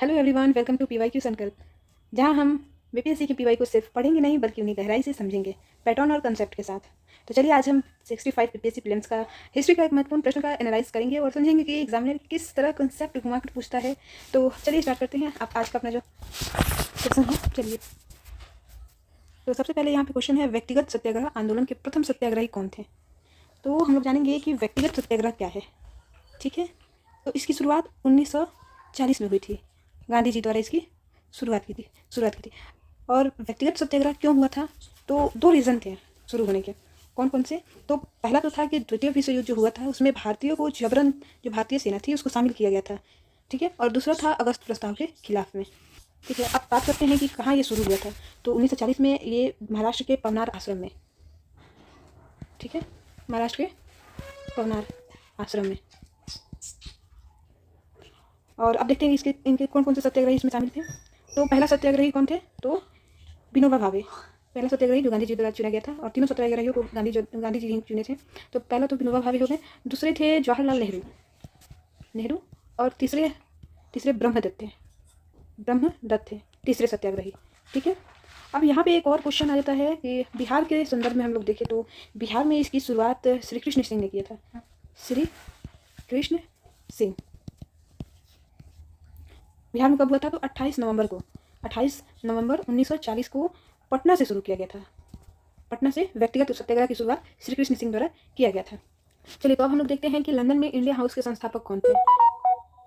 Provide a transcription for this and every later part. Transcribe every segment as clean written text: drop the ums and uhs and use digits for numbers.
Hello everyone, welcome to PYQ Sankalp, जहां हम BPSC की पीवाई को सिर्फ पढ़ेंगे नहीं बल्कि उन्हें गहराई से समझेंगे, पैटर्न और कंसेप्ट के साथ। तो चलिए आज हम 65 बीपीएससी प्रीलिम्स का हिस्ट्री का एक महत्वपूर्ण प्रश्न का एनालाइज करेंगे और समझेंगे कि एग्जामिनर किस तरह कंसेप्ट घुमा कर पूछता है। तो चलिए स्टार्ट करते हैं आप आज का अपना जो सेक्शन है। चलिए, तो सबसे पहले यहाँ पे क्वेश्चन है, व्यक्तिगत सत्याग्रह आंदोलन के प्रथम सत्याग्रही कौन थे। तो हम लोग जानेंगे कि व्यक्तिगत सत्याग्रह क्या है। ठीक है, तो इसकी शुरुआत 1940 में हुई थी। गांधी जी द्वारा इसकी शुरुआत की थी। और व्यक्तिगत सत्याग्रह क्यों हुआ था, तो दो रीज़न थे शुरू होने के। कौन कौन से? तो पहला तो था कि द्वितीय विश्व युद्ध जो हुआ था उसमें भारतीयों को जबरन, जो भारतीय सेना थी उसको शामिल किया गया था। ठीक है, और दूसरा था अगस्त प्रस्ताव के खिलाफ में। ठीक है, अब बात करते हैं कि कहाँ ये शुरू हुआ था। तो 1940 में ये महाराष्ट्र के पवनार आश्रम में। ठीक है, महाराष्ट्र के पवनार आश्रम में। और अब देखते हैं इसके इनके कौन कौन से सत्याग्रही इसमें शामिल थे। तो पहला सत्याग्रही कौन थे? तो विनोबा भावे, पहला सत्याग्रही जो गांधी जी द्वारा चुना गया था। और तीनों सत्याग्रहियों को गांधी जी चुने थे। तो पहला तो विनोबा भावे हो गए, दूसरे थे जवाहरलाल नेहरू और तीसरे ब्रह्मदत्त थे तीसरे सत्याग्रही। ठीक है, अब यहाँ पे एक और क्वेश्चन आ जाता है कि बिहार के संदर्भ में हम लोग देखें तो बिहार में इसकी शुरुआत श्री कृष्ण सिंह ने किया था। श्री कृष्ण सिंह बिहार में कब हुआ था? तो 28 नवंबर 1940 को पटना से शुरू किया गया था। पटना से व्यक्तिगत सत्याग्रह की शुरुआत श्री कृष्ण सिंह द्वारा किया गया था। चलिए, तो अब हम लोग देखते हैं कि लंदन में इंडिया हाउस के संस्थापक कौन थे।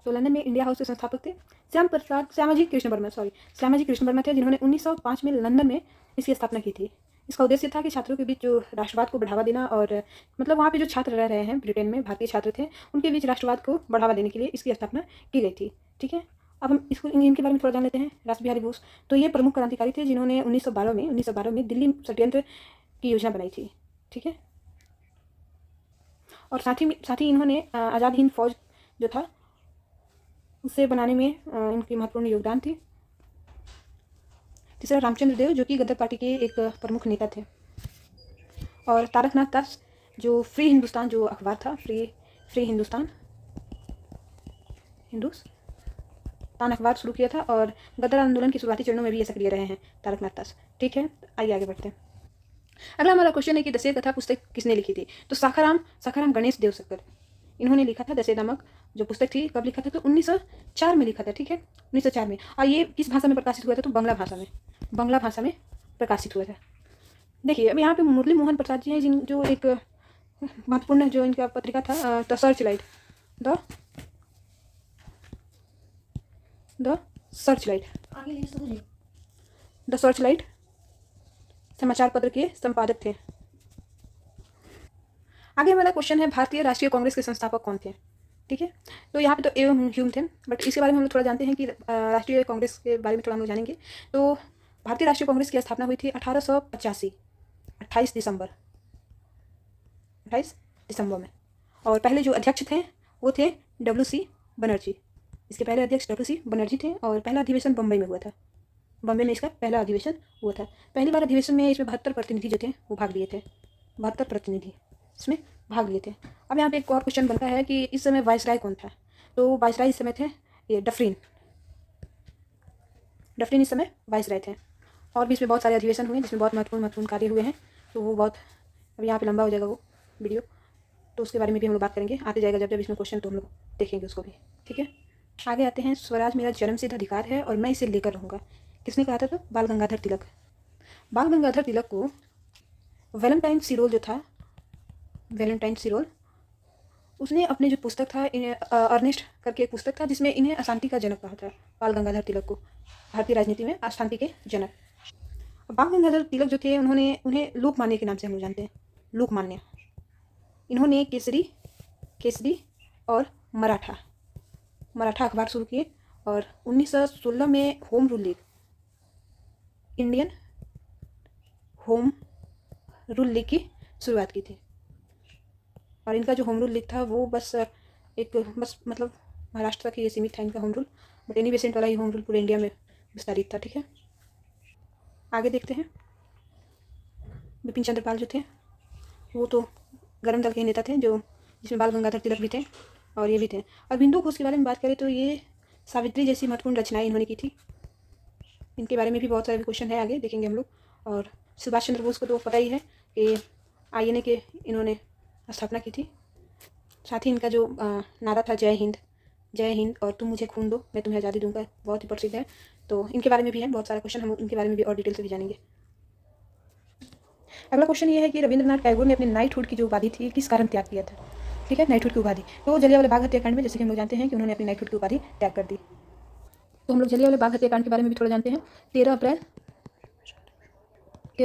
तो लंदन में इंडिया हाउस के संस्थापक थे श्यामाजी कृष्ण वर्मा थे, जिन्होंने 1905 में लंदन में इसकी स्थापना की थी। इसका उद्देश्य था कि छात्रों के बीच जो राष्ट्रवाद को बढ़ावा देना, और मतलब वहाँ पे जो छात्र रह रहे हैं ब्रिटेन में, भारतीय छात्र थे, उनके बीच राष्ट्रवाद को बढ़ावा देने के लिए इसकी स्थापना की गई थी। ठीक है, अब हम इसको इनके बारे में थोड़ा जान लेते हैं। रास बिहारी बोस, तो ये प्रमुख क्रांतिकारी थे जिन्होंने 1912 में दिल्ली षड्यंत्र की योजना बनाई थी। ठीक है, और साथ ही इन्होंने आज़ाद हिंद फौज जो था उसे बनाने में इनकी महत्वपूर्ण योगदान थी। तीसरा रामचंद्र देव, जो कि गदर पार्टी के एक प्रमुख नेता थे। और तारकनाथ दास, जो फ्री हिंदुस्तान जो अखबार था, फ्री हिंदुस्तान अखबार शुरू किया था, और गदर आंदोलन की शुरुआती चरणों में भी ये सक्रिय रहे हैं तारकनाथ दास। ठीक है, आइए आगे बढ़ते हैं। अगला हमारा क्वेश्चन है कि दशेर कथा पुस्तक किसने लिखी थी। तो साखाराम गणेश देवसकर, इन्होंने लिखा था दशेर नामक जो पुस्तक थी। कब लिखा था? तो 1904 में लिखा था। ठीक है, 1904 में। और ये किस भाषा में प्रकाशित हुआ था? तो बांग्ला भाषा में प्रकाशित हुआ था। देखिए, अब यहाँ पे मुरली मोहन प्रसाद जी हैं, जो एक महत्वपूर्ण जो इनका पत्रिका था द सर्चलाइट समाचार पत्र के संपादक थे। आगे हमारा क्वेश्चन है, भारतीय राष्ट्रीय कांग्रेस के संस्थापक कौन थे। ठीक है, तो यहाँ पे तो एवं ह्यूम थे, बट इसके बारे में हम लोग थोड़ा जानते हैं कि राष्ट्रीय कांग्रेस के बारे में थोड़ा हम लोग जानेंगे। तो भारतीय राष्ट्रीय कांग्रेस की स्थापना हुई थी 1885 28 दिसंबर में। और पहले जो अध्यक्ष थे वो थे WC बनर्जी। इसके पहले अध्यक्ष WC बनर्जी थे, और पहला अधिवेशन बम्बई में हुआ था। बम्बई में इसका पहला अधिवेशन हुआ था। पहली बार अधिवेशन में इसमें 72 प्रतिनिधि जो थे वो भाग लिए थे। 72 प्रतिनिधि इसमें भाग लिए थे। अब यहाँ पे एक और क्वेश्चन बनता है कि इस समय वायसराय कौन था। तो वायसराय इस समय थे ये डफरिन इस समय वायसराय थे। और भी इसमें बहुत सारे अधिवेशन हुए जिसमें बहुत महत्वपूर्ण कार्य हुए हैं। तो वो बहुत, अब यहाँ पे लंबा हो जाएगा वो वीडियो, तो उसके बारे में भी हम लोग बात करेंगे। आते जाएगा जब इसमें क्वेश्चन, तो हम लोग देखेंगे उसको भी। ठीक है, आगे आते हैं। स्वराज मेरा जन्मसिद्ध अधिकार है और मैं इसे लेकर रहूँगा, किसने कहा था? तो बाल गंगाधर तिलक को वैलेंटाइन सिरोल उसने अपने जो पुस्तक था, अर्नेस्ट करके एक पुस्तक था, जिसमें इन्हें अशांति का जनक कहा था। बाल गंगाधर तिलक को भारतीय राजनीति में अशांति के जनक। बाल गंगाधर तिलक जो थे, उन्हें लोकमान्य के नाम से हम लोग जानते हैं। लोकमान्य, इन्होंने केसरी और मराठा अखबार शुरू किए, और 1916 में home rule league, Indian home rule league की शुरुआत की थी। और इनका जो होम रूल लीग था वो बस मतलब महाराष्ट्र तक ही सीमित था इनका home rule, but Annie Besant वाला ही होम रूल पूरे इंडिया में विस्तारित था। ठीक है, आगे देखते हैं। बिपिन चंद्र पाल जो थे वो तो गर्म दल के नेता थे, जो जिसमें बाल गंगाधर तिलक भी थे और ये भी थे। अब हिंदू घोष के बारे में बात करें तो ये सावित्री जैसी महत्वपूर्ण रचनाएं इन्होंने की थी। इनके बारे में भी बहुत सारे क्वेश्चन है, आगे देखेंगे हम लोग। और सुभाष चंद्र बोस को तो पता ही है कि आईएनए के इन्होंने स्थापना की थी। साथ ही इनका जो नारा था जय हिंद और तुम मुझे खून दो मैं तुम्हें आज़ादी दूंगा, बहुत ही प्रसिद्ध है। तो इनके बारे में भी है बहुत सारे क्वेश्चन, हम इनके बारे में भी और डिटेल से भी जानेंगे। अगला क्वेश्चन ये है कि रविंद्रनाथ टैगोर ने अपनी नाइटहुड की जो उपाधि थी किस कारण त्याग किया था। ठीक है, नाइटहुड की उपाधि तो जलियांवाला बाग हत्याकांड में, जैसे कि हम लोग जानते हैं कि उन्होंने अपनी नाइटहुड की उपाधि त्याग कर दी। तो हम लोग जलियांवाला बाग हत्याकांड के बारे में भी थोड़ा जानते हैं। 13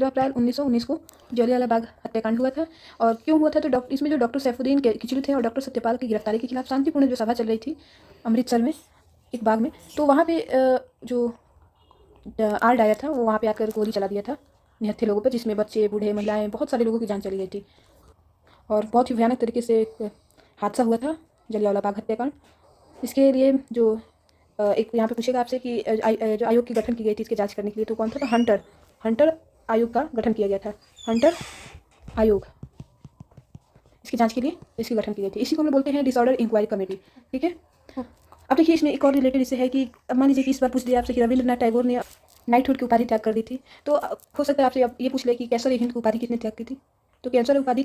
अप्रैल 1919 को जलियांवाला बाग हत्याकांड हुआ था। और क्यों हुआ था, तो इसमें जो डॉक्टर सैफुद्दीन खिचड़ी थे और डॉक्टर सत्यपाल की गिरफ्तारी के खिलाफ शांतिपूर्ण जो सभा चल रही थी अमृतसर में एक बाग में, तो वहाँ पे जो आर डायर था वो वहाँ पे आकर गोली चला दिया था निहत्थे लोगों पर, जिसमें बच्चे, बूढ़े, महिलाएं, बहुत सारे लोगों की जान चली गई थी। और बहुत ही भयानक तरीके से एक हादसा हुआ था जलियांवाला बाग हत्याकांड। इसके लिए जो एक यहाँ पे पूछेगा आपसे कि जो आयोग की गठन की गई थी इसकी जांच करने के लिए, तो कौन था, तो हंटर आयोग का गठन किया गया था। हंटर आयोग इसकी जांच के लिए इसकी गठन की गई थी। इसी को हम लोग बोलते हैं डिसऑर्डर इंक्वायरी कमेटी। ठीक है, अब देखिए इसमें एक और रिलेटेड इससे है कि अब मान लीजिए कि इस बार पूछ दिया आपसे कि रविंद्रनाथ टैगोर ने नाइटहुड की उपाधि त्याग कर दी थी, तो हो सकता है आपसे अब ये पूछ ले कि कैसर हिंद की उपाधि किसने त्याग की थी। तो कैसर उपाधि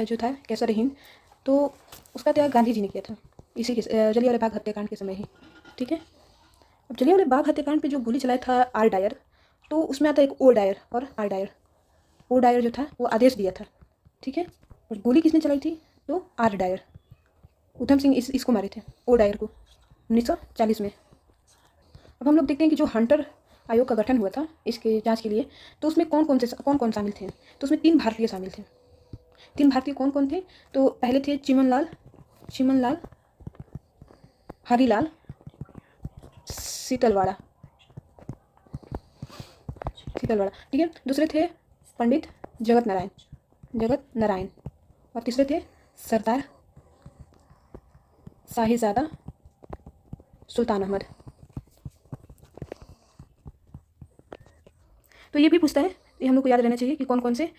जो था कैसर हिंद, तो उसका त्याग गांधी जी ने किया था इसी के जलियांवाला बाग हत्याकांड के समय ही। ठीक है, अब जलियांवाला बाग हत्याकांड पे जो गोली चलाया था आर डायर, तो उसमें आता है एक ओ डायर और आर डायर। ओ डायर जो था वो आदेश दिया था। ठीक है, और गोली किसने चलाई थी, तो आर डायर, उधम सिंह इसको मारे थे ओ डायर को 1940 में। अब हम लोग देखते हैं कि जो हंटर आयोग का गठन हुआ था इसके जांच के लिए, तो उसमें कौन कौन शामिल थे, तो उसमें 3 भारतीय शामिल थे। 3 भारतीय कौन कौन थे, तो पहले थे चिमनलाल हरिलाल शीतलवाड़ा। ठीक है, दूसरे थे पंडित जगत नारायण और तीसरे थे सरदार साहिबजादा सुल्तान अहमद। तो ये भी पूछता है, ये हम लोग को याद रहना चाहिए कि कौन कौन से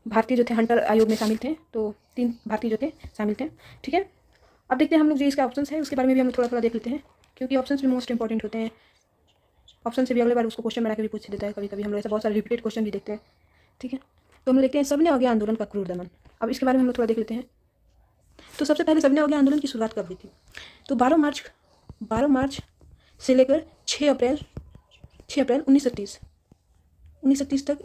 भारतीय जो थे हंटर आयोग में शामिल थे, तो 3 भारतीय जो थे शामिल थे। ठीक है, अब देखते हैं हम लोग जो इसका ऑप्शंस है उसके बारे में भी हम लोग थोड़ा देख लेते हैं, क्योंकि ऑप्शंस भी मोस्ट इंपॉर्टेंट होते हैं। ऑप्शन से भी अगले बार उसको क्वेश्चन बना के भी पूछ देता है, कभी कभी हम लोग ऐसा बहुत सारे रिपीटेड क्वेश्चन भी देखते हैं। ठीक है, तो हम लोग देखते हैं सबने हो गया आंदोलन का क्रूर दमन। अब इसके बारे में हम लोग थोड़ा देख लेते हैं। तो सबसे पहले सबने हो गया आंदोलन की शुरुआत कब हुई थी, तो 12 मार्च से लेकर 6 अप्रैल 1930 तक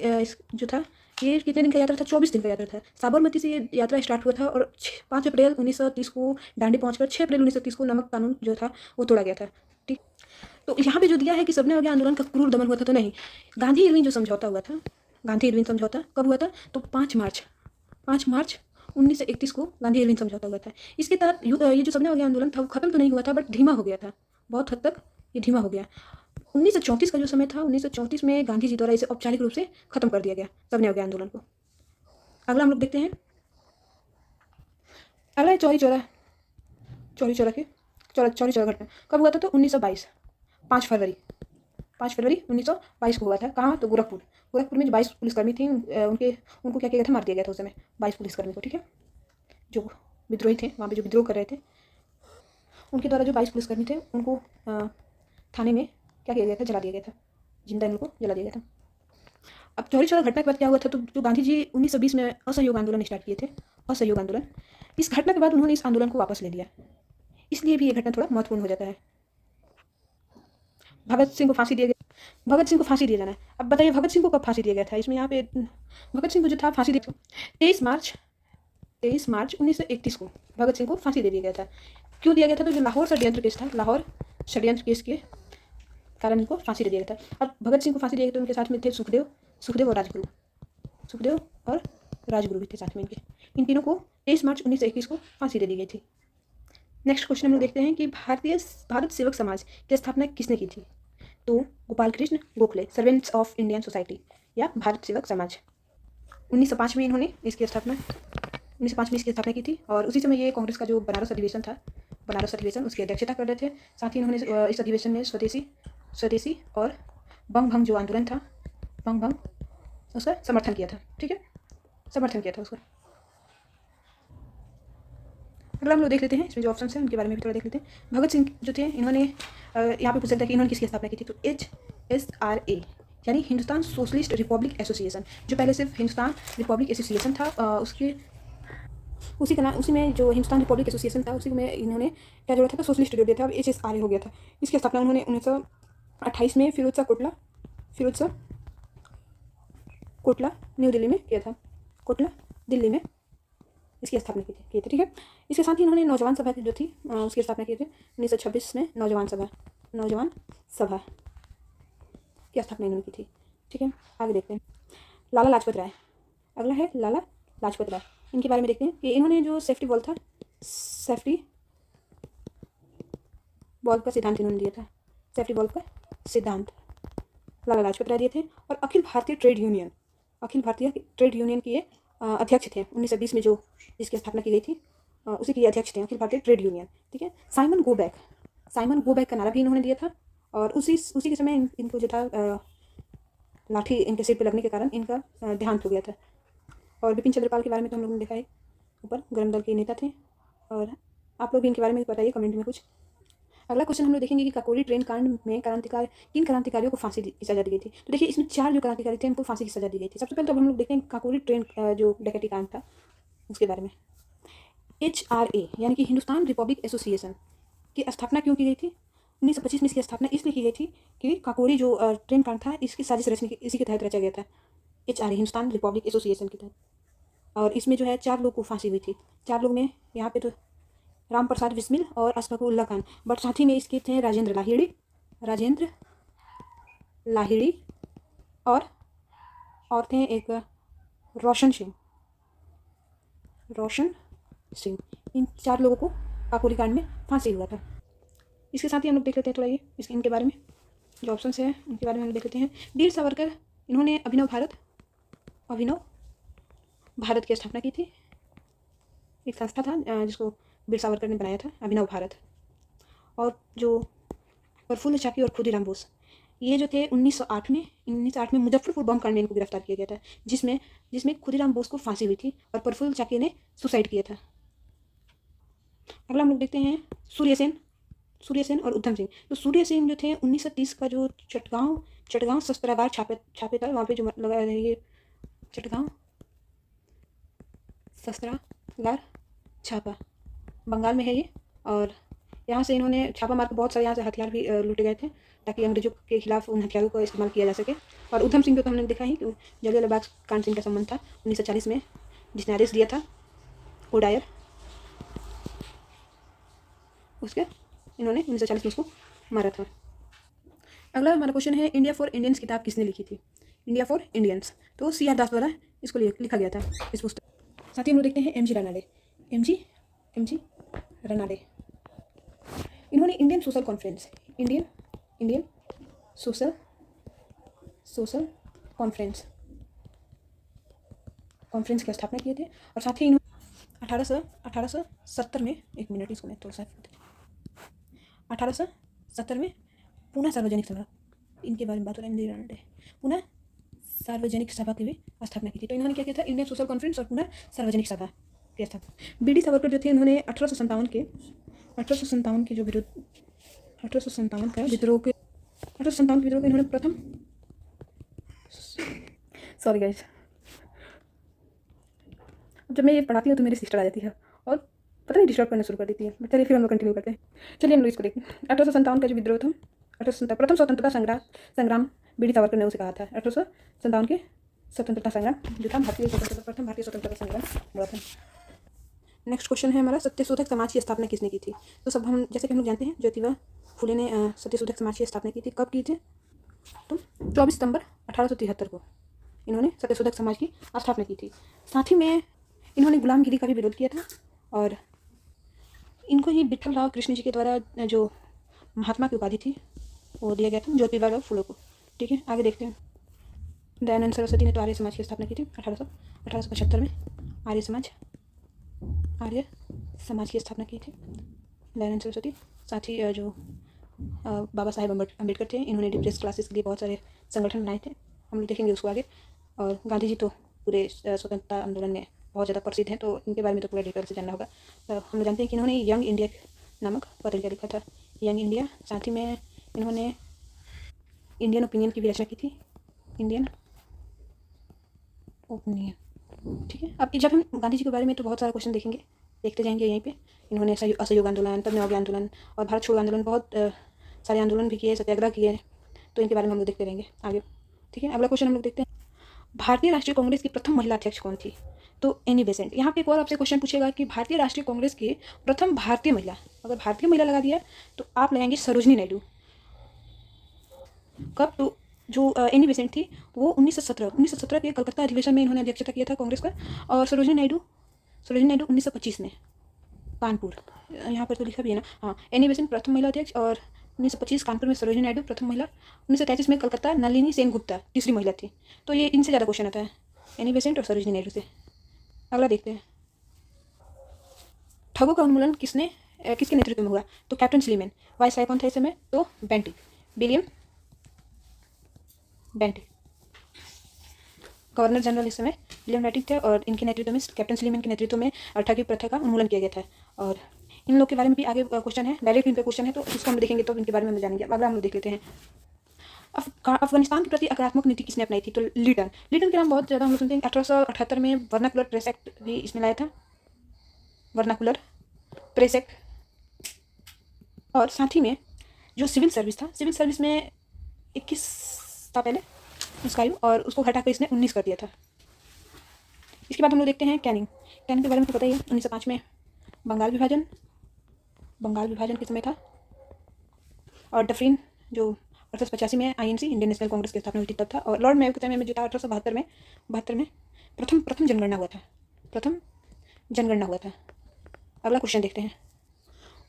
जो था ये कितने दिन का यात्रा था, 24 दिन का यात्रा था। साबरमती से ये यात्रा स्टार्ट हुआ था और 5 अप्रैल 1930 को दांडी पहुंचकर 6 अप्रैल 1930 को नमक कानून जो था वो तोड़ा गया था। ठीक, तो यहाँ पे जो दिया है कि सबने हो गया आंदोलन का क्रूर दमन हुआ था, तो नहीं, गांधी इरविन जो समझौता हुआ था, गांधी इरविन समझौता कब हुआ था, तो 5 मार्च 1931 को गांधी इरविन समझौता हुआ था। इसके तहत ये जो सबने हो गया आंदोलन था वो खत्म तो नहीं हुआ था, बट धीमा हो गया था, बहुत हद तक ये धीमा हो गया। 1934 का जो समय था, 1934 में गांधी जी द्वारा इसे औपचारिक रूप से खत्म कर दिया गया सबने हो गया आंदोलन को। अगला हम लोग देखते हैं, अगला है चौरी चौरा घटना कब हुआ था, तो 1922 5 फरवरी 1922 को हुआ था। कहाँ, तो गोरखपुर में जो 22 पुलिसकर्मी थी उनको क्या किया गया था, मार दिया गया था उस समय 22 पुलिसकर्मी को। ठीक है, जो विद्रोही थे वहाँ पे जो विद्रोह कर रहे थे उनके द्वारा जो 22 पुलिसकर्मी थे उनको थाने में क्या किया गया था, जला दिया गया था, जिंदा उनको जला दिया गया था। अब चौरी चौरा घटना के बाद क्या हुआ था, तो जो गांधी जी 1920 में असहयोग आंदोलन स्टार्ट किए थे, असहयोग आंदोलन, इस घटना के बाद उन्होंने इस आंदोलन को वापस ले लिया, इसलिए भी ये घटना थोड़ा महत्वपूर्ण हो जाता है। भगत सिंह को फांसी दिया जाना है। अब बताइए भगत सिंह को कब फांसी दिया गया था, इसमें यहाँ पे भगत सिंह को जो था फांसी दी 23 मार्च 1931 को भगत सिंह को फांसी दे दिया गया था। क्यों दिया गया था, तो जो लाहौर षड्यंत्र केस था, लाहौर षड्यंत्र केस के कारण इनको फांसी दे दिया गया था। अब भगत सिंह को फांसी दिया गया तो उनके साथ में थे सुखदेव और राजगुरु भी थे साथ में इनके। इन तीनों को 23 मार्च 1921 को फांसी दे दी गई थी। नेक्स्ट क्वेश्चन हम लोग देखते हैं कि भारत सेवक समाज की स्थापना किसने की थी, तो Gopal Krishna Gokhale, servants of Indian society या भारत सेवक समाज। 1905 में इन्होंने इसकी स्थापना की थी और उसी समय ये कांग्रेस का जो बनारस अधिवेशन उसकी अध्यक्षता कर रहे थे। साथ ही इन्होंने इस अधिवेशन में स्वदेशी और बंग भंग जो आंदोलन था, बंग भंग उसका समर्थन किया था। ठीक है, समर्थन किया था उसका। अगला हम लोग देख लेते हैं, इसमें जो ऑप्शन है उनके बारे में भी थोड़ा देख लेते हैं। भगत सिंह जो थे, इन्होंने यहाँ पे पूछा था कि इन्होंने किसकी स्थापना की थी, तो HSRA यानी हिंदुस्तान सोशलिस्ट रिपब्लिक एसोसिएशन, जो पहले सिर्फ हिंदुस्तान रिपब्लिक एसोसिएशन था, उसी में जो हिंदुस्तान रिपब्लिक एसोसिएशन था उसी में इन्होंने क्या जोड़ा था, सोशलिस्ट जोड़ दिया था, अब HSRA हो गया था। इसकी स्थापना उन्होंने 1928 में फिरोज शाह कोटला न्यू दिल्ली में किया था, कोटला दिल्ली में इसकी स्थापना की थी, ठीक है। इसके साथ ही इन्होंने नौजवान सभा जो थी उसकी स्थापना की थी 1926 में, नौजवान सभा की स्थापना इन्होंने की थी, ठीक है। आगे देखते हैं लाला लाजपत राय, अगला है लाला लाजपत राय। इनके बारे में देखते हैं कि इन्होंने जो सेफ्टी वॉल्व का सिद्धांत इन्होंने दिया था, सेफ्टी वॉल्व का सिद्धांत लाला लाजपत राय दिए थे। और अखिल भारतीय ट्रेड यूनियन के अध्यक्ष थे 1920 में, जो जिसकी स्थापना की गई थी उसी के अध्यक्ष थे, अखिल भारतीय ट्रेड यूनियन, ठीक है। साइमन गो बैक का नारा भी इन्होंने दिया था। और उसी के समय इनको जो था लाठी इनके सिर पे लगने के कारण इनका देहांत हो गया था। और बिपिन चंद्र पाल के बारे में तो हम लोगों ने देखा है, ऊपर गरम दल के नेता थे। और आप लोग भी इनके बारे में बताइए कमेंट में कुछ। अगला क्वेश्चन हम लोग देखेंगे कि काकोरी ट्रेन कांड में किन क्रांतिकारियों को फांसी की सजा दी गई थी। तो देखिए इसमें 4 जो क्रांतिकारी थे उनको फांसी की सजा दी गई थी। सबसे पहले तो हम लोग देखते हैं काकोरी ट्रेन जो डकैती कांड था उसके बारे में। HRA यानी कि हिंदुस्तान रिपब्लिक एसोसिएशन की स्थापना क्यों की गई थी? 1925 में इसकी स्थापना इसलिए की गई थी कि काकोरी जो ट्रेन कांड था इसकी साजिश रचने इसी के तहत रचा गया था, HRA हिंदुस्तान रिपब्लिक एसोसिएशन के तहत। और इसमें जो है 4 लोग को फांसी हुई थी। 4 लोग में यहाँ पे तो राम प्रसाद बिस्मिल और अशफाकुल्ला खान, बट साथ ही में इसके थे राजेंद्र लाहिड़ी और थे एक रोशन सिंह। इन 4 लोगों को काकोरी कांड में फांसी हुआ था। इसके साथ ही हम लोग देख लेते हैं थोड़ा ये इनके बारे में, जो ऑप्शन है उनके बारे में हम देख लेते हैं। वीर सावरकर, इन्होंने अभिनव भारत की स्थापना की थी। एक संस्था था जिसको वीर सावरकर ने बनाया था, अभिनव भारत। और जो प्रफुल्ल चाकी और खुदीराम बोस, ये जो थे 1908 में मुजफ्फरपुर बम कांड में इनको गिरफ्तार किया गया था, जिसमें खुदीराम बोस को फांसी हुई थी और प्रफुल्ल चाकी ने सुसाइड किया था। अगला हम लोग देखते हैं सूर्य सेन और उधम सिंह। तो सूर्य सेन जो थे 1930 का जो चटगांव शस्त्रागार छापे था, वहाँ पे जो लगा ये चटगांव शस्त्रागार छापा बंगाल में है ये। और यहाँ से इन्होंने छापा मार के बहुत सारे यहाँ से हथियार भी लूटे गए थे ताकि अंग्रेजों के खिलाफ उन हथियारों का इस्तेमाल किया जा सके। और उधम सिंह को तो हमने देखा ही कि जलियांवाला बाग कांड से इनका संबंध था 1940 में, जिसने आदेश दिया था ओडायर, उसके इन्होंने 1940 में उसको मारा था। अगला हमारा क्वेश्चन है इंडिया फॉर इंडियंस किताब किसने लिखी थी? इंडिया फॉर इंडियंस, तो CR दास द्वारा इसको लिखा गया था इस पुस्तक। साथ ही हम लोग देखते हैं MG रनाडे। इन्होंने इंडियन सोशल कॉन्फ्रेंस की स्थापना किए थे। और साथ ही इन्होंने 1870 में, एक मिनट इसको मैं थोड़ा सा 1870 में पुणे सार्वजनिक सभा, इनके बारे में बात हो रहा है, पुणे सार्वजनिक सभा की भी स्थापना की थी। तो इन्होंने क्या किया था, इंडियन सोशल कॉन्फ्रेंस और पुणे सार्वजनिक सभा की स्थापना। BD सावरकर जो थे इन्होंने 1857 के जो विद्रोह 1857 के विद्रोह के इन्होंने प्रथम, सॉरी गाइस, जब मैं ये पढ़ाती हूँ तो मेरी सिस्टर आ जाती है और पता नहीं डिस्टर्ब करना शुरू कर देती है। चलिए फिर हम लोग कंटिन्यू करते हैं। चलिए हम लोग इसको देखते हैं। 1857 का जो विद्रोह था, 1857 प्रथम स्वतंत्रता संग्राम BD सावरकर ने उसे कहा था। 1857 के स्वतंत्रता संग्राम जो था प्रथम भारतीय स्वतंत्रता संग्राम हुआ था। नेक्स्ट क्वेश्चन है हमारा, सत्यशोधक समाज की स्थापना किसने की थी? तो सब हम जैसे कि हम लोग जानते हैं ज्योतिबा फुले ने सत्यशोधक समाज की स्थापना की थी। कब की थी? तो 24 सितंबर 1873 को इन्होंने सत्यशोधक समाज की स्थापना की थी। साथ ही में इन्होंने गुलामगिरी का भी विरोध किया था और इनको ही विठल राव कृष्ण जी के द्वारा जो महात्मा की उपाधि थी वो दिया गया था, ज्योतिबा फुले को, ठीक है। आगे देखते हैं। दयानंद सरस्वती ने तो आर्य समाज की स्थापना की थी 1875 में। आर्य समाज की स्थापना की थी दयानंद सरस्वती। साथ ही जो बाबा साहेब अम्बेडकर थे, इन्होंने डिप्रेस क्लासेस के लिए बहुत सारे संगठन बनाए थे, हम लोग देखेंगे उसको आगे। और गांधी जी तो पूरे स्वतंत्रता आंदोलन में बहुत ज़्यादा प्रसिद्ध हैं, तो इनके बारे में तो पूरा डिटेल से जानना होगा। तो हम लोग जानते हैं कि इन्होंने यंग इंडिया नामक पत्रिका लिखा था, यंग इंडिया। साथ ही में इन्होंने इंडियन ओपिनियन की भी रचना की थी, इंडियन ओपिनियन। ठीक है, अब जब हम गांधी जी के बारे में तो बहुत सारा क्वेश्चन देखेंगे, देखते जाएंगे यहीं पे। इन्होंने असहयोग आंदोलन, तब नवाबी आंदोलन और भारत छोड़ो आंदोलन, बहुत सारे आंदोलन भी किए, सत्याग्रह किए, तो इनके बारे में हम लोग देखते रहेंगे आगे। ठीक है, अगला क्वेश्चन हम लोग देखते हैं, भारतीय राष्ट्रीय कांग्रेस की प्रथम महिला अध्यक्ष कौन थी? तो एनी बेसेंट। यहाँ पे एक और आपसे क्वेश्चन पूछेगा कि भारतीय राष्ट्रीय कांग्रेस की प्रथम भारतीय महिला, अगर भारतीय महिला लगा दिया तो आप लगाएंगे सरोजनी नायडू। कब? तो जो एनी बेसेंट थी वो 1917 के कलकत्ता अधिवेशन में इन्होंने अध्यक्षता किया था कांग्रेस का। और सरोजनी नायडू 1925 में कानपुर, यहाँ पर तो लिखा भी है ना, हाँ, एनी बेसेंट प्रथम महिला अध्यक्ष, और 1925 कानपुर में सरोजनी नायडू प्रथम महिला, 1933 में कलकत्ता नलिनी सेनगुप्ता तीसरी महिला थी। तो ये इनसे ज़्यादा क्वेश्चन आता है, एनी बेसेंट और सरोजनी नायडू से। अगला देखते हैं, ठगों का उन्मूलन किसके नेतृत्व में हुआ? तो कैप्टन स्लीमैन। वाइसराय कौन था इस समय? तो Bentinck, William Bentinck. Governor general इस समय विलियम बेंटिक थे, और इनके नेतृत्व में, कैप्टन स्लीमैन के नेतृत्व में ठगी प्रथा का उन्मूलन किया गया था। और इन लोग के बारे में भी आगे क्वेश्चन है, डायरेक्ट इन पे क्वेश्चन है, तो इसको हम देखेंगे तो इनके बारे में हम जानेंगे। अगला हम लोग देख लेते हैं, अफगानिस्तान के प्रति सकारात्मक नीति किसने अपनाई थी? तो लिटन के नाम बहुत ज़्यादा हम लोग सुनते हैं। 1878 में वर्नाकुलर प्रेस एक्ट भी इसने लाया था, वर्नाकुलर प्रेस एक्ट। और साथ ही में जो सिविल सर्विस था, सिविल सर्विस में 21 था पहले उसका आयु, और उसको हटाकर इसने 19 कर दिया था। इसके बाद हम लोग देखते हैं कैनिंग के बारे में तो पता ही है, 1905 में बंगाल विभाजन किस समय था। और डफरिन जो 1885 में INC, इंडियन नेशनल कांग्रेस की स्थापना हुई थी तब था। और लॉर्ड मेयो के समय में जो था 1872 में प्रथम जनगणना हुआ था। अगला क्वेश्चन देखते हैं,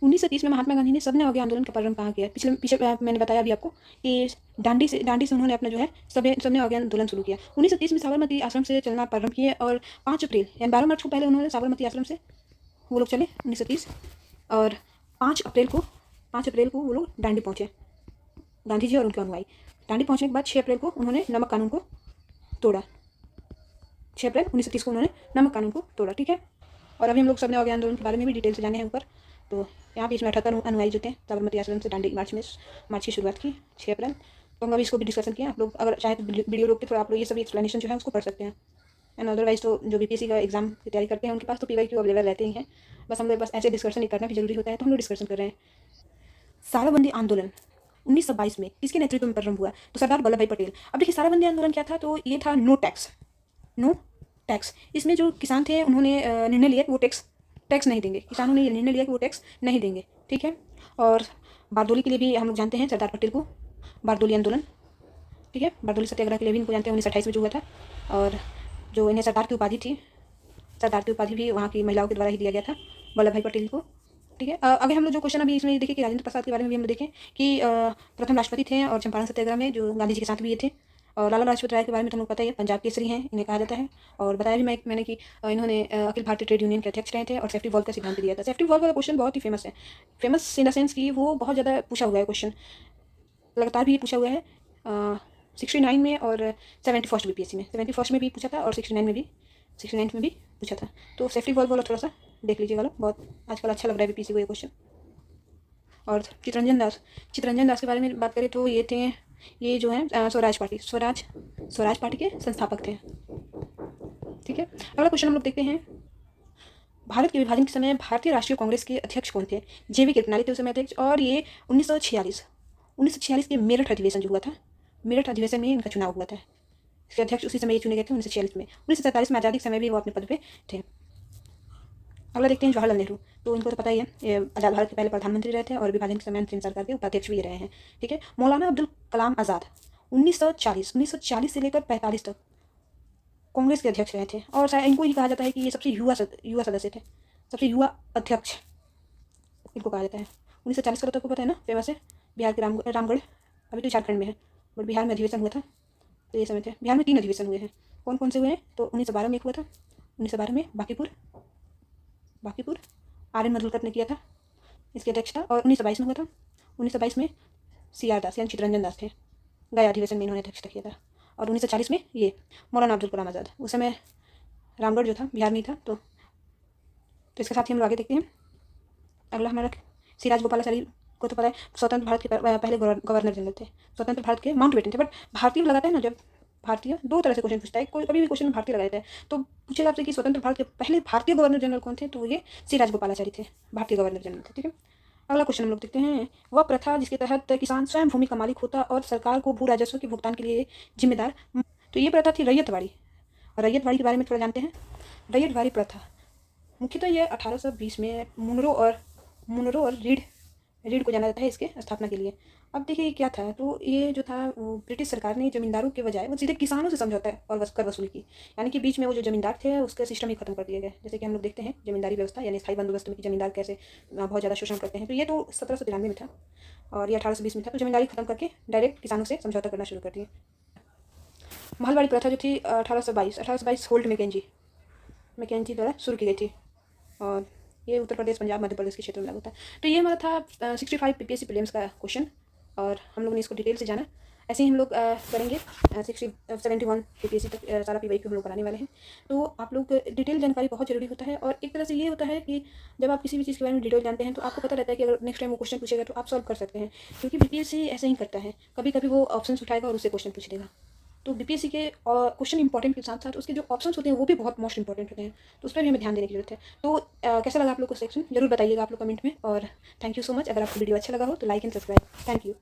1930 में महात्मा गांधी ने सबने आगे आंदोलन का प्रारंभ कहाँ किया? पीछे मैंने बताया अभी आपको कि दांडी से उन्होंने अपना जो है सबने आगे आंदोलन शुरू किया। 1930 में साबरमती आश्रम से चलना प्रारंभ किए, और 5 अप्रैल यानी 12 मार्च को पहले उन्होंने साबरमती आश्रम से वो लोग चले 1930, और 5 अप्रैल को वो लोग दांडी पहुँचे, गांधी जी और उनके अनुयायी। दांडी पहुँचने के बाद 6 अप्रैल को उन्होंने नमक कानून को तोड़ा। 6 अप्रैल 1930 को उन्होंने नमक कानून को तोड़ा। ठीक है, और अभी हम लोग सबने आगे आंदोलन के बारे में भी डिटेल से जाने हैं ऊपर। तो यहाँ पे इसमें 78 अनुयायी जो थे साबरमती आश्रम से दांडी मार्च की शुरुआत की 6 अप्रैल। तो हम अभी इसको भी डिस्कशन किया। आप लोग अगर चाहे तो वीडियो रोक के थोड़ा आप लोग ये सभी एक्सप्लेनेशन जो है उसको पढ़ सकते हैं। एंड अदरवाइज तो जो BPSC का एग्जाम की तैयारी करते हैं उनके पास तो PYQ अवेलेबल रहते ही हैं, बस हम लोग बस ऐसे डिस्कशन ही करना भी जरूरी होता है, तो हम लोग डिस्कशन कर रहे हैं। साराबंदी आंदोलन 1922 में किसके नेतृत्व में प्रारंभ हुआ? तो सरदार वल्लभ भाई पटेल। अब देखिए साराबंदी आंदोलन क्या था, तो ये था नो टैक्स। इसमें जो किसान थे उन्होंने निर्णय लिया कि वो टैक्स नहीं देंगे, किसानों ने ये निर्णय लिया कि वो टैक्स नहीं देंगे। ठीक है, और बारदोली के लिए भी हम लोग जानते हैं सरदार पटेल को, बारदोली आंदोलन। ठीक है, बारदोली सत्याग्रह के लिए भी इनको जानते हैं, 1928 में जो हुआ था। और जो इन्हें सरदार की उपाधि भी वहाँ की महिलाओं के द्वारा ही दिया गया था, वल्लभ भाई पटेल को। ठीक है, आगे हम लोग जो क्वेश्चन अभी इसमें देखें कि राजेंद्र प्रसाद के बारे में भी हम लोग देखें कि प्रथम राष्ट्रपति थे, और चंपारण सत्याग्रह में जो गांधी जी के साथ भी ये थे। और लाला लाजपत राय के बारे में तो हमको पता ही है, पंजाब केसरी हैं इन्हें कहा जाता है। और बताया भी मैंने कि इन्होंने अखिल भारतीय ट्रेड यूनियन के अध्यक्ष रहे थे, और सेफ्टी वॉल्व का सिद्धांत दिया था। सेफ्टी वॉल्व वाला क्वेश्चन बहुत ही फेमस है, फेमस इन द सेंस कि वो बहुत ज़्यादा पूछा हुआ है क्वेश्चन, लगातार भी पूछा हुआ है। 69 में और 71 BPSC में, 71 में भी पूछा था, और 69 में भी पूछा था। तो सेफ्टी वॉल्व वाला थोड़ा सा देख लीजिएगा, बहुत आजकल अच्छा लग रहा है BPSC को ये क्वेश्चन। और चित्तरंजन दास के बारे में बात करें तो ये जो है स्वराज पार्टी के संस्थापक थे। ठीक है, अगला क्वेश्चन हम लोग देखते हैं, भारत के विभाजन के समय भारतीय राष्ट्रीय कांग्रेस के अध्यक्ष कौन थे? JV कृपलानी थे उस समय अध्यक्ष। और ये 1946 के मेरठ अधिवेशन जो हुआ था, मेरठ अधिवेशन में इनका चुनाव हुआ था। इसके अध्यक्ष उसी समय ये चुने गए थे 1946 में। 1947 में आज़ादी के समय भी वो अपने पद पे थे। अगला देखते हैं जवाहरलाल नेहरू। तो इनको तो पता ही है, ये आज़ाद भारत के पहले प्रधानमंत्री रहे थे, और विभाजन के समय अंतरिम सरकार के उपाध्यक्ष भी रहे हैं। ठीक है, मौलाना अब्दुल कलाम आज़ाद 1940 से लेकर 45 तक कांग्रेस के अध्यक्ष रहे थे। और शायद इनको ही कहा जाता है कि ये सबसे युवा सदस्य थे, सबसे युवा अध्यक्ष इनको कहा जाता है। 1940 का तो आपको पता है ना, फेमस है, बिहार के रामगढ़, अभी तो झारखंड में है, बट बिहार में अधिवेशन हुआ था, तो ये समय थे। बिहार में 3 अधिवेशन हुए हैं। कौन से हुए हैं? तो 1912 में एक हुआ था, 1912 में बांकीपुर RN मधुकर ने किया था, इसके अध्यक्ष था। और 1922 में हुआ था, 1922 में CR दास यानी चित्तरंजन दास थे, गया अधिवेशन में इन्होंने अध्यक्षता किया था। और 1940 में ये मौलाना अब्दुल कलाम आज़ाद, उस समय रामगढ़ जो था बिहार में ही था। तो इसके साथ ही हम लोग आगे देखते हैं। अगला हमारा सी राजगोपालाचारी को तो पता है स्वतंत्र भारत के पहले गवर्नर जनरल थे, स्वतंत्र भारत के माउंटबेटन थे। बट भारतीय लगाता है ना, जब भारतीय दो तरह से क्वेश्चन पूछता है, कोई कभी भी क्वेश्चन में भारतीय लगा देता है। तो पूछेगा आपसे कि स्वतंत्र भारत के पहले भारतीय गवर्नर जनरल कौन थे, तो ये सी राजगोपालाचारी थे, भारतीय गवर्नर जनरल थे। ठीक है, अगला क्वेश्चन हम लोग देखते हैं। वह प्रथा जिसके तहत किसान स्वयं भूमि का मालिक होता और सरकार को भू राजस्व के भुगतान के लिए जिम्मेदार। तो ये प्रथा थी रैयतवाड़ी। और रैयतवाड़ी के बारे में थोड़ा जानते हैं। रैयतवाड़ी प्रथा मुख्यतः ये 1820 में मुनरो और रीड को जाना जाता है इसके स्थापना के लिए। अब देखिए क्या था, तो ये जो था वो ब्रिटिश सरकार ने जमींदारों के बजाय वो सीधे किसानों से समझौता है और कर वसूली की। यानी कि बीच में वो जो जमींदार थे उसका सिस्टम ही खत्म कर दिया गया। जैसे कि हम लोग देखते हैं जमींदारी व्यवस्था यानी स्थायी बंदोबस्त में कि जमींदार कैसे बहुत ज़्यादा शोषण करते हैं। तो ये तो 1793 में था और ये 1820 में था। तो जमींदारी खत्म करके डायरेक्ट किसानों से समझौता करना शुरू कर दिया। महलवाड़ी प्रथा जो थी 1822 होल्ट मैकेंजी द्वारा शुरू की गई थी और ये उत्तर प्रदेश, पंजाब, मध्य प्रदेश के क्षेत्र में लागू था। तो ये हमारा था 65 पीपीएससी प्रीलिम्स का क्वेश्चन और हम लोगों ने इसको डिटेल से जाना। ऐसे ही हम लोग करेंगे 71 पीपीएससी तक सारा पीवाईक्यू हम लोग बनाने वाले हैं। तो आप लोग डिटेल जानकारी बहुत जरूरी होता है और एक तरह से ये होता है कि जब आप किसी भी चीज़ के बारे में डिटेल जानते हैं तो आपको पता रहता है कि अगर नेक्स्ट टाइम वो क्वेश्चन पूछेगा तो आप सॉल्व कर सकते हैं। क्योंकि बीपीएससी ऐसे ही करता है, कभी कभी वो ऑप्शन उठाएगा और उससे क्वेश्चन पूछ देगा। तो बीपीएससी के क्वेश्चन इंपॉर्टेंट के साथ साथ उसके जो ऑप्शंस होते हैं वो भी बहुत मोस्ट इंपॉर्टेंट होते हैं। तो उस पर भी हमें ध्यान देने की जरूरत है। तो कैसा लगा आप लोग को सेक्शन जरूर बताइएगा आप लोग कमेंट में। और थैंक यू सो मच। अगर आपको वीडियो अच्छा लगा हो तो like and subscribe. Thank you.